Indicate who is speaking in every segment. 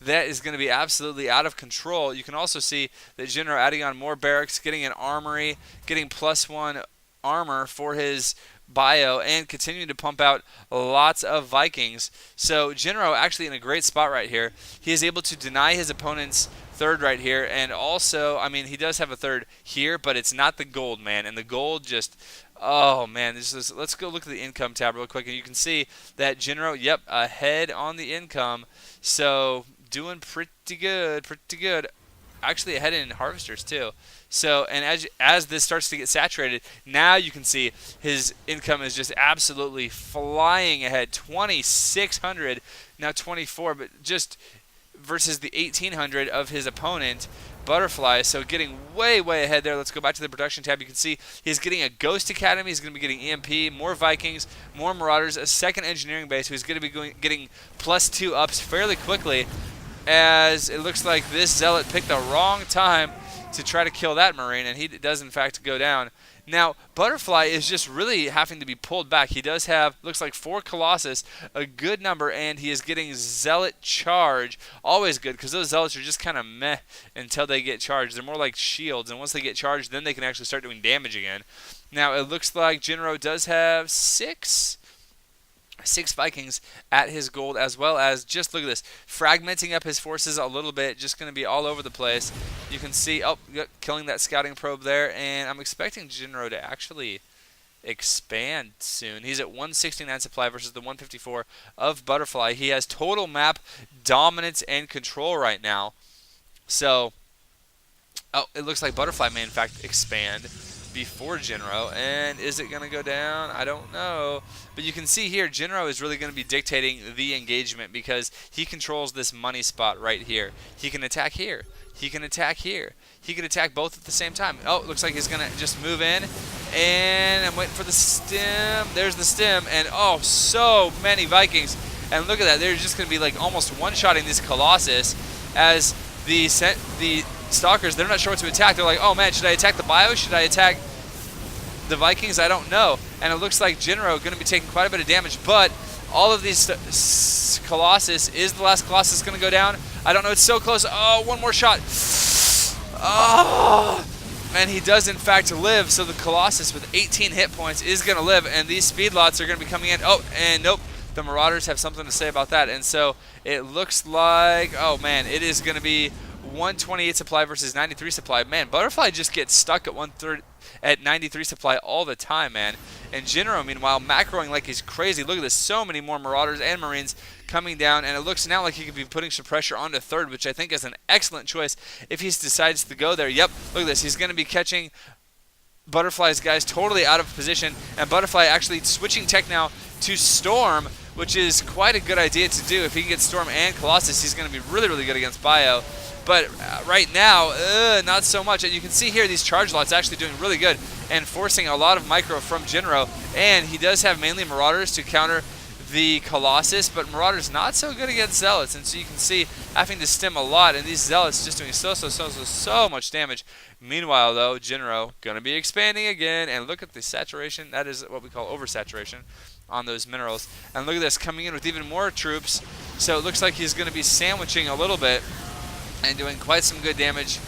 Speaker 1: that is going to be absolutely out of control. You can also see that Jinro adding on more barracks, getting an armory, getting +1 armor for his bio, and continuing to pump out lots of Vikings. So Jinro actually in a great spot right here. He is able to deny his opponent's third right here, and also, I mean, he does have a third here, but it's not the gold, man, and the gold just, oh man, let's go look at the income tab real quick, and you can see that Jinro, yep, ahead on the income, so doing pretty good, actually ahead in harvesters too. So, and as this starts to get saturated, now you can see his income is just absolutely flying ahead. 2,600, now 24, but just versus the 1,800 of his opponent, Butterfly. So getting way ahead there. Let's go back to the production tab. You can see he's getting a Ghost Academy. He's going to be getting EMP, more Vikings, more Marauders, a second engineering base who's going to be getting +2 ups fairly quickly, as it looks like this Zealot picked the wrong time to try to kill that Marine, and he does in fact go down. Now, Butterfly is just really having to be pulled back. He does have, looks like 4 Colossus, a good number, and he is getting Zealot Charge. Always good, because those Zealots are just kind of meh until they get charged. They're more like shields, and once they get charged, then they can actually start doing damage again. Now, it looks like Jinro does have 6 Vikings at his gold, as well as, just look at this, fragmenting up his forces a little bit, just going to be all over the place. You can see, oh, killing that scouting probe there, and I'm expecting Jinro to actually expand soon. He's at 169 supply versus the 154 of Butterfly. He has total map dominance and control right now. So, oh, it looks like Butterfly may in fact expand before Jinro, and is it going to go down? I don't know. But you can see here, Jinro is really going to be dictating the engagement because he controls this money spot right here. He can attack here. He can attack here. He can attack both at the same time. Oh, it looks like he's going to just move in, and I'm waiting for the stem. There's the stem, and oh, so many Vikings. And look at that. They're just going to be like almost one-shotting this Colossus as the Stalkers, they're not sure what to attack. They're like, oh man, should I attack the bio? Should I attack the Vikings? I don't know. And it looks like Jinro going to be taking quite a bit of damage, but all of these Colossus, is the last Colossus going to go down? I don't know. It's so close. Oh, one more shot. Oh, and he does in fact live, so the Colossus with 18 hit points is going to live, and these speed lots are going to be coming in. Oh, and nope. The Marauders have something to say about that, and so it looks like, oh man, it is going to be 128 supply versus 93 supply. Man, Butterfly just gets stuck at 93 supply all the time, man. And Jinro, meanwhile, macroing like he's crazy. Look at this, so many more Marauders and Marines coming down, and it looks now like he could be putting some pressure onto third, which I think is an excellent choice if he decides to go there. Yep, look at this. He's going to be catching Butterfly's guys totally out of position, and Butterfly actually switching tech now to Storm, which is quite a good idea to do. If he can get Storm and Colossus, he's going to be really good against Bio. But right now, not so much. And you can see here these charge lots actually doing really good and forcing a lot of micro from Jinro. And he does have mainly Marauders to counter the Colossus, but Marauders not so good against Zealots. And so you can see having to stem a lot, and these Zealots just doing so much damage. Meanwhile, though, Jinro going to be expanding again. And look at the saturation. That is what we call oversaturation on those minerals. And look at this, coming in with even more troops. So it looks like he's going to be sandwiching a little bit and doing quite some good damage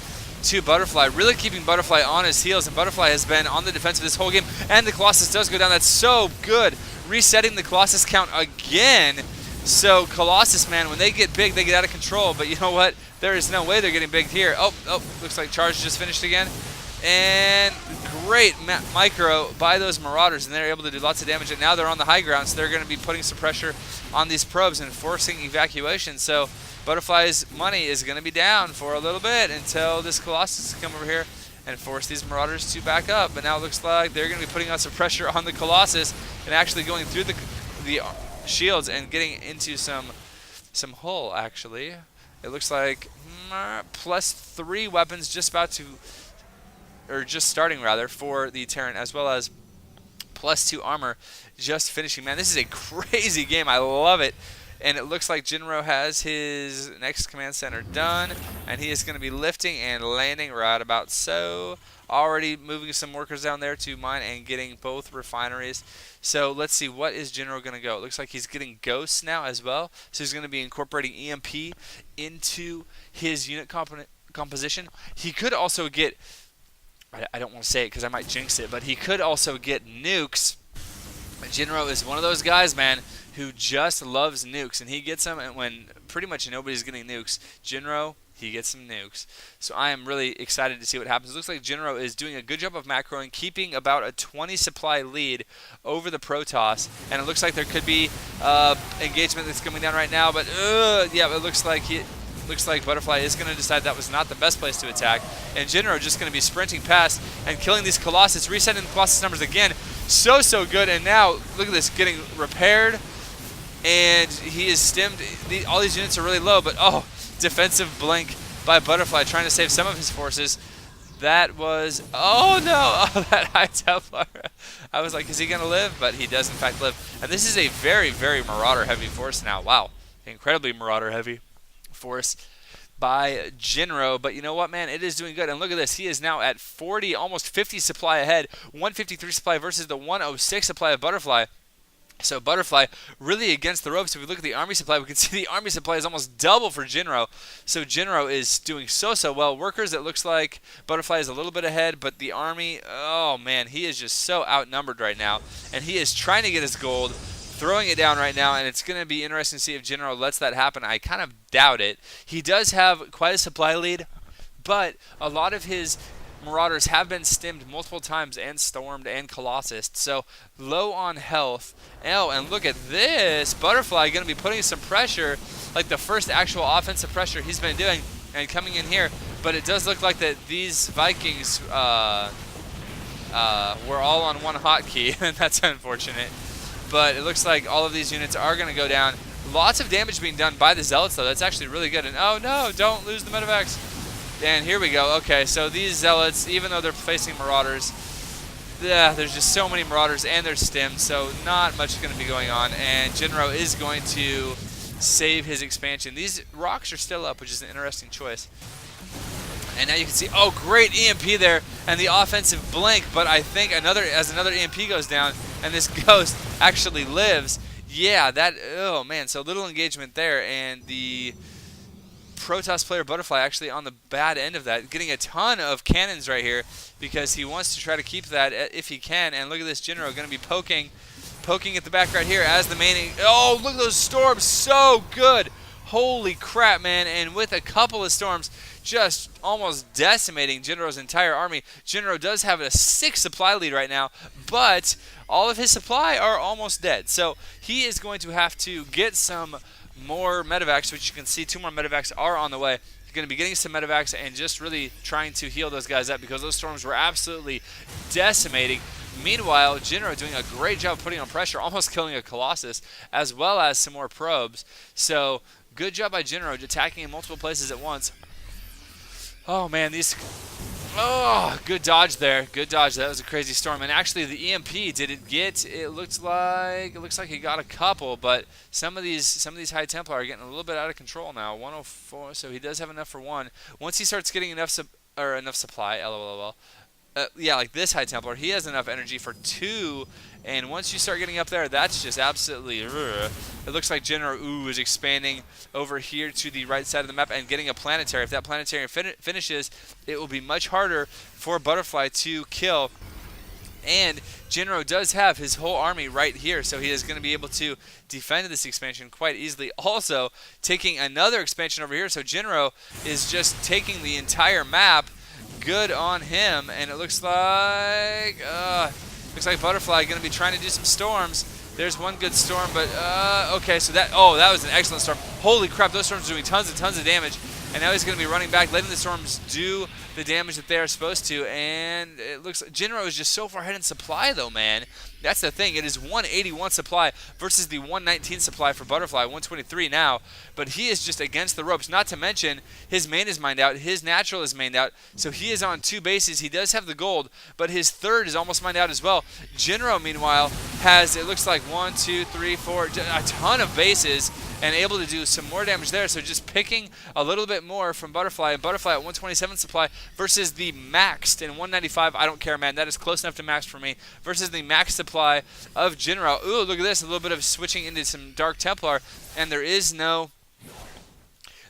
Speaker 1: to Butterfly, really keeping Butterfly on his heels, and Butterfly has been on the defensive this whole game, and the Colossus does go down. That's so good. Resetting the Colossus count again. So Colossus, man, when they get big, they get out of control, but you know what? There is no way they're getting big here. Oh, looks like charge just finished again. And great micro by those Marauders, and they're able to do lots of damage, and now they're on the high ground, so they're going to be putting some pressure on these probes and forcing evacuation. So Butterfly's money is going to be down for a little bit until this Colossus can come over here and force these Marauders to back up. But now it looks like they're going to be putting out some pressure on the Colossus and actually going through the shields and getting into some hull, actually. It looks like +3 weapons just starting rather for the Terran, as well as +2 armor just finishing. Man, this is a crazy game. I love it. And it looks like Jinro has his next command center done, and he is going to be lifting and landing right about so. Already moving some workers down there to mine and getting both refineries. So let's see, what is Jinro going to go? It looks like he's getting ghosts now as well. So he's going to be incorporating EMP into his unit composition. He could also get, I don't want to say it because I might jinx it, but he could also get nukes. Jinro is one of those guys, man, who just loves nukes, and he gets them when pretty much nobody's getting nukes. Jinro, he gets some nukes. So I am really excited to see what happens. It looks like Jinro is doing a good job of macroing, keeping about a 20 supply lead over the Protoss, and it looks like there could be engagement that's coming down right now, but yeah, it looks like Butterfly is going to decide that was not the best place to attack, and Jinro just going to be sprinting past and killing these Colossus, resetting the Colossus numbers again. So good, and now look at this, getting repaired, and he is stemmed. All these units are really low, but defensive blink by Butterfly trying to save some of his forces. That was, that High Templar. I was like, is he going to live? But he does in fact live. And this is a very Marauder heavy force now. Wow, incredibly Marauder heavy force by Jinro. But you know what, man, it is doing good. And look at this, he is now at 40, almost 50 supply ahead, 153 supply versus the 106 supply of Butterfly. So Butterfly really against the ropes. If we look at the army supply, we can see the army supply is almost double for Jinro. So Jinro is doing so well. Workers, it looks like Butterfly is a little bit ahead, but the army, oh man, he is just so outnumbered right now. And he is trying to get his gold, throwing it down right now, and it's going to be interesting to see if Jinro lets that happen. I kind of doubt it. He does have quite a supply lead, but a lot of his Marauders have been stemmed multiple times and stormed and colossused, so low on health. And look at this, Butterfly going to be putting some pressure, like the first actual offensive pressure he's been doing, and coming in here. But it does look like that these Vikings were all on one hotkey, and that's unfortunate. But it looks like all of these units are going to go down. Lots of damage being done by the Zealots, though. That's actually really good. And oh no, don't lose the medevacs. And here we go. Okay, so these Zealots, even though they're facing Marauders, there's just so many Marauders and they're stemmed, so not much is going to be going on. And Jinro is going to save his expansion. These rocks are still up, which is an interesting choice. And now you can see, great EMP there and the offensive blink, but I think as another EMP goes down and this ghost actually lives, oh man, so little engagement there, and the Protoss player Butterfly actually on the bad end of that, getting a ton of cannons right here because he wants to try to keep that if he can. And look at this, Jinro going to be poking at the back right here as the main. Oh, look at those storms, so good. Holy crap, man. And with a couple of storms just almost decimating Jinro's entire army. Jinro does have a 6 supply lead right now, but all of his supply are almost dead. So he is going to have to get some more medevacs, which you can see 2 more medevacs are on the way. You're going to be getting some medevacs and just really trying to heal those guys up because those storms were absolutely decimating. Meanwhile, Jinro doing a great job putting on pressure, almost killing a Colossus, as well as some more probes. So good job by Jinro attacking in multiple places at once. Oh man, good dodge there. Good dodge. That was a crazy storm. And actually the EMP, it looks like he got a couple, but some of these High Templar are getting a little bit out of control now. 104, so he does have enough for 1. Once he starts getting enough supply, lol. Like this High Templar, he has enough energy for 2, and once you start getting up there, that's just absolutely It looks like Jinro is expanding over here to the right side of the map and getting a planetary. If that planetary finishes, it will be much harder for Butterfly to kill. And Jinro does have his whole army right here, so he is going to be able to defend this expansion quite easily. Also, taking another expansion over here, so Jinro is just taking the entire map. Good on him, and it looks like Butterfly going to be trying to do some storms. There's one good storm, but okay, so that was an excellent storm. Holy crap, those storms are doing tons and tons of damage, and now he's going to be running back, letting the storms do the damage that they are supposed to. And it looks like Jinro is just so far ahead in supply, though, man. That's the thing. It is 181 supply versus the 119 supply for Butterfly, 123 now. But he is just against the ropes. Not to mention, his main is mined out. His natural is mined out. So he is on 2 bases. He does have the gold, but his third is almost mined out as well. Jinro, meanwhile, has, it looks like 1, 2, 3, 4, a ton of bases and able to do some more damage there. So just picking a little bit more from Butterfly. And Butterfly at 127 supply versus the maxed in 195. I don't care, man. That is close enough to max for me. Versus the max supply of Jinro. Ooh, look at this. A little bit of switching into some Dark Templar. And there is no...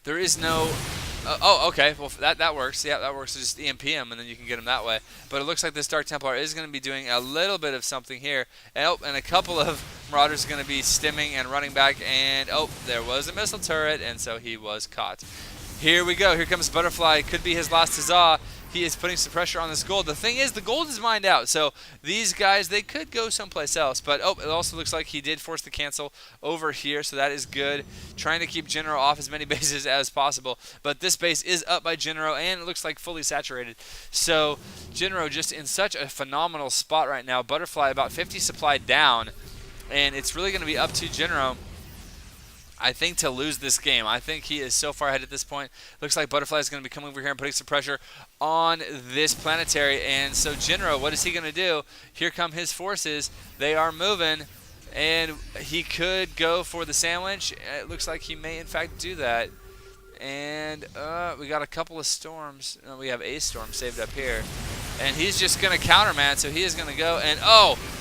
Speaker 1: oh, okay. Well, that works. Yeah, that works. Just EMP him, and then you can get him that way. But it looks like this Dark Templar is going to be doing a little bit of something here. And, and a couple of Marauders are going to be stimming and running back. And, there was a missile turret, and so he was caught. Here we go. Here comes Butterfly. Could be his last huzzah. He is putting some pressure on this gold. The thing is, the gold is mined out. So these guys, they could go someplace else. But, it also looks like he did force the cancel over here. So that is good. Trying to keep Jinro off as many bases as possible. But this base is up by Jinro, and it looks like fully saturated. So Jinro just in such a phenomenal spot right now. Butterfly about 50 supply down. And it's really going to be up to Jinro, I think, to lose this game. I think he is so far ahead at this point. Looks like Butterfly is going to be coming over here and putting some pressure on this planetary. And so Jinro, what is he going to do? Here come his forces. They are moving. And he could go for the sandwich. It looks like he may, in fact, do that. And we got a couple of storms. We have a storm saved up here. And he's just going to counter, man. So he is going to go. And,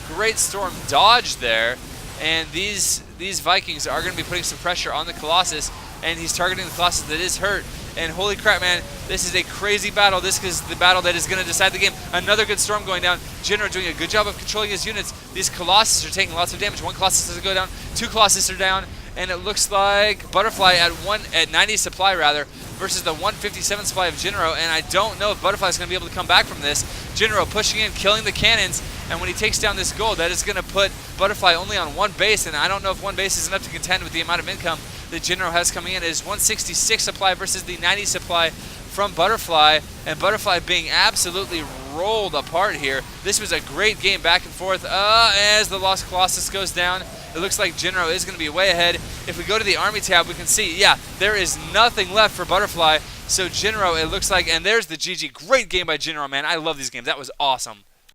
Speaker 1: great storm dodge there. And these Vikings are going to be putting some pressure on the Colossus, and he's targeting the Colossus that is hurt. And holy crap, man, this is a crazy battle. This is the battle that is going to decide the game. Another good storm going down. Jinro doing a good job of controlling his units. These Colossus are taking lots of damage. One Colossus doesn't go down. 2 Colossus are down, and it looks like Butterfly at 90 supply rather versus the 157 supply of Jinro. And I don't know if Butterfly is going to be able to come back from this. Jinro pushing in, killing the cannons. And when he takes down this gold, that is going to put Butterfly only on 1 base. And I don't know if 1 base is enough to contend with the amount of income that Jinro has coming in. It is 166 supply versus the 90 supply from Butterfly. And Butterfly being absolutely rolled apart here. This was a great game back and forth. As the Lost Colossus goes down, it looks like Jinro is going to be way ahead. If we go to the Army tab, we can see, yeah, there is nothing left for Butterfly. So Jinro, it looks like, and there's the GG. Great game by Jinro, man. I love these games. That was awesome.